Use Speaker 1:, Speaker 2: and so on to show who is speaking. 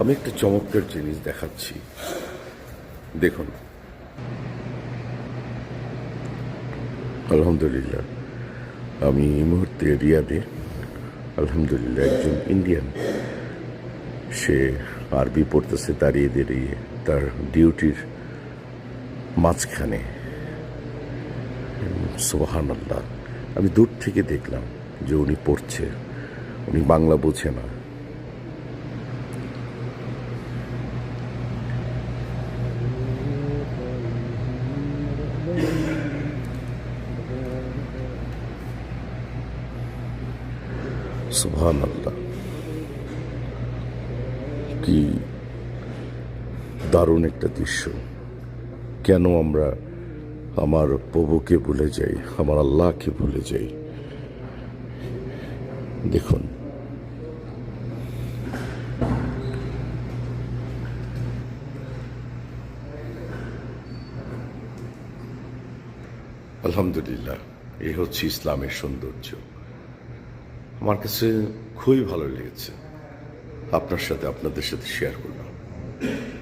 Speaker 1: আমি একটা চমৎকার জিনিস দেখাচ্ছি, দেখুন। আলহামদুলিল্লাহ, আমি এই মুহূর্তে রিয়াদে। আলহামদুলিল্লাহ, একজন ইন্ডিয়ান, সে আরবি পড়তেছে দাঁড়িয়ে দাঁড়িয়ে তার ডিউটির মাঝখানে। সুবহানাল্লাহ, আমি দূর থেকে দেখলাম যে উনি পড়ছে, উনি বাংলা বোঝে না। সুবহানাল্লাহ, কি দারুণ একটা দৃশ্য! কেন আমরা আমার প্রভুকে ভুলে যাই, আমার আল্লাহকে ভুলে যাই? দেখুন, আলহামদুলিল্লাহ, এই হচ্ছে ইসলামের সৌন্দর্য। আমার কাছে খুবই ভালো লেগেছে, আপনাদের সাথে শেয়ার করলাম।